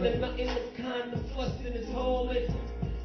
And nothing was kind of fussing is holding.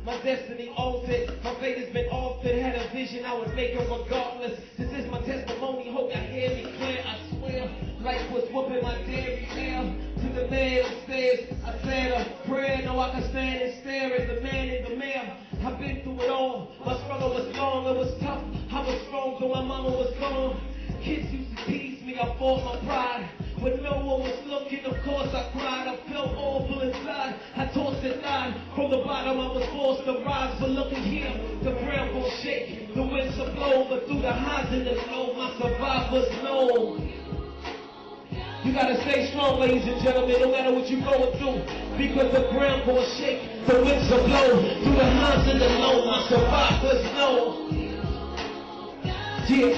My destiny altered, my fate has been altered. Had a vision, I would make it regardless. This is my testimony, hope y'all hear me clear. I swear, life was whooping my dairy tail. To the man upstairs, I said a prayer. No, I can stand and stare at the man in the mirror. I've been through it all. My struggle was long, it was tough. I was strong, though my mama was gone. Kids used to tease me, I fought my pride. When no one was looking, of course I cried. I felt awful inside. I tossed and died. From the bottom I was forced to rise. But looking here, the ground will shake. The winds will blow, but through the highs and the lows, my survivors know. You gotta stay strong, ladies and gentlemen, no matter what you're going through. Because the ground will shake, the winds will blow. Through the highs and the lows, my survivors know. Yeah.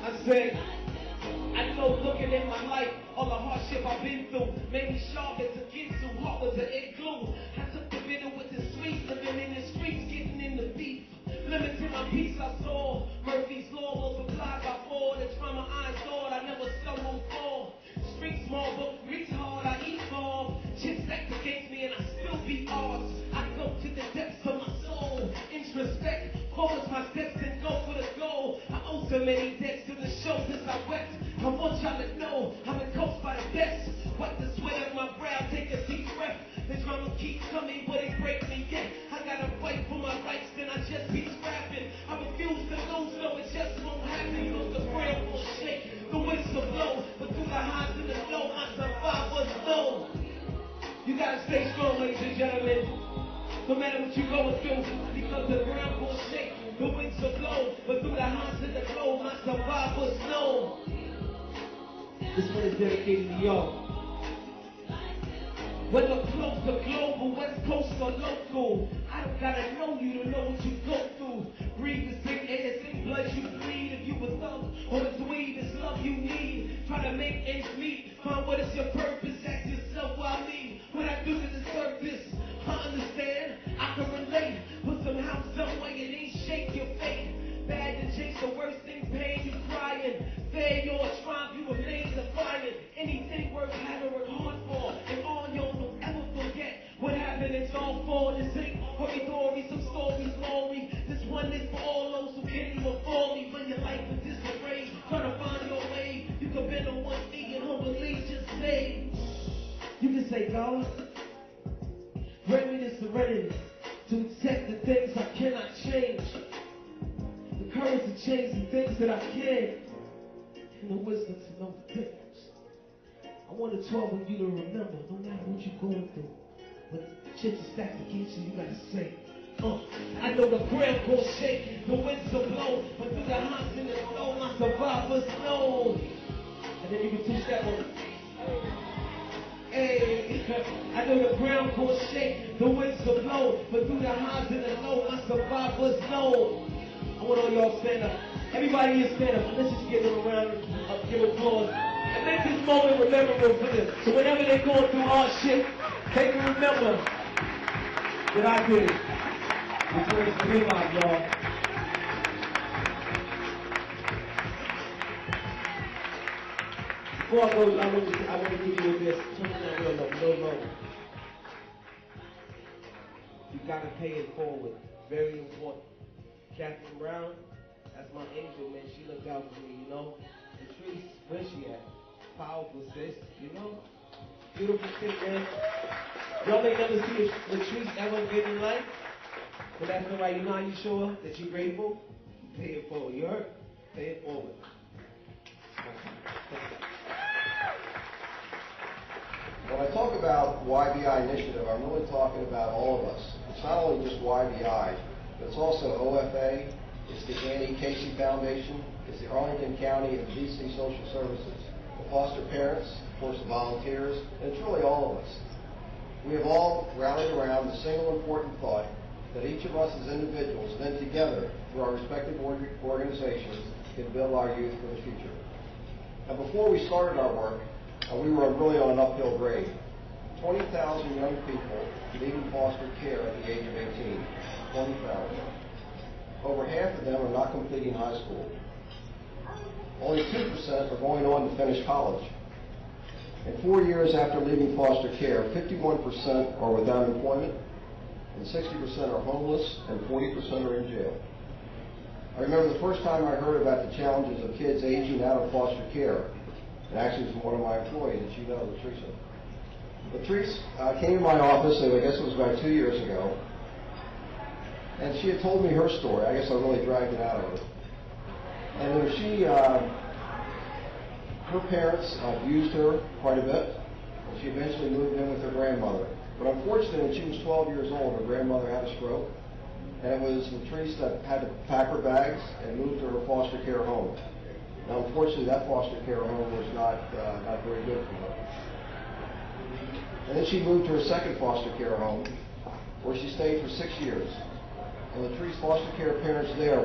I said, I know looking at my life, all the hardship I've been through, made me sharp as a Ginsu, heart was an igloo. I took the bitter with the sweet, living in the streets, getting in the beef. Limiting my peace, I saw Murphy's Law multiplied by 4. The trauma I endured, I never stumbled for. Street small, but reach hard, I eat small. Chips stacked against me and I still beat odds. I go to the depths of my soul, introspect, focus my steps and go for the goal. I owe so many debts to the shoulders I wept. I want y'all to know I'm coached by the best. Wipe the sweat off my brow, take a deep breath. The drama keeps coming, but it breaks me yet. I gotta fight for my rights, then I just be scrapping. I refuse to lose, no, it just won't happen. Cause the ground will shake, the winds will blow. But through the highs and the lows, my survivors know. You gotta stay strong, ladies and gentlemen. No matter what you're going through, because the ground will shake, the winds will blow. But through the highs and the lows, my survivors know. This one is dedicated to y'all. Whether close or global, West Coast or local, I don't gotta know you to know what you go through. Breathe the sick air, sick blood you bleed. If you a thug or a dweeb, it's love you need. Try to make ends meet, find what is your purpose. Ask yourself why me, what I do to deserve this. I understand, I can relate, but somehow, someway it ain't shake your fate. Bad and chase the worst thing, pain, you crying. Fair your triumph, you remain defiant. Anything worth having, work hard for. And all y'all don't ever forget what happened, it's all for. This ain't hurry-dory, some stories glory. This one is for all those who can't even afford me. When your life is disarray, try to find your way. You can bend on one knee and humbly just say, you can say, God, grant me the serenity to accept the things I cannot change. The courage to change the things that I can. And the wisdom to know the difference. I want the 12 of you to remember, no matter what you're going through, when chips are stacked against you, you gotta say, I know the ground will shake, the winds will blow, but through the highs and the lows, my survivors know. And then you can two-step on it. Hey, I know the ground will shake, the winds will blow, but through the highs and the lows, my survivors know. I want all y'all stand up. Everybody here stand up. Let's just give them a round of give applause. And make this moment rememberable for them. So whenever they're going through hardship, they can remember that I did it. This one is for hip hop, y'all. Before I go, I want to give you this. Turn it down real low, real low. You gotta pay it forward. Very important. Catherine Brown, that's my angel, man. She looked out for me, you know. Patrice, where's she at? Powerful sis, you know. Beautiful chick, man. Y'all may never see Patrice ever again in life, but that's all right. You know how you show her that you're grateful? You pay it forward. You heard? Pay it forward. When I talk about YBI initiative, I'm really talking about all of us. It's not only just YBI. It's also OFA, it's the Annie Casey Foundation, it's the Arlington County and DC Social Services, the foster parents, of course the volunteers, and it's really all of us. We have all rallied around the single important thought that each of us as individuals, then together through our respective organizations, can build our youth for the future. Now before we started our work, we were really on an uphill grade. 20,000 young people needing foster care at the age of 18. 20,000. Over half of them are not completing high school. Only 2% are going on to finish college. And 4 years after leaving foster care, 51% are without employment, and 60% are homeless, and 40% are in jail. I remember the first time I heard about the challenges of kids aging out of foster care, and actually from one of my employees that you know, Latrice. Latrice came to my office, and I guess it was about 2 years ago, and she had told me her story. I guess I really dragged it out of her. And her parents abused her quite a bit, and she eventually moved in with her grandmother. But unfortunately, when she was 12 years old, her grandmother had a stroke, and it was Latrice that had to pack her bags and move to her foster care home. Now, unfortunately, that foster care home was not very good for her. And then she moved to her second foster care home, where she stayed for 6 years. And Latrice's foster care parents there were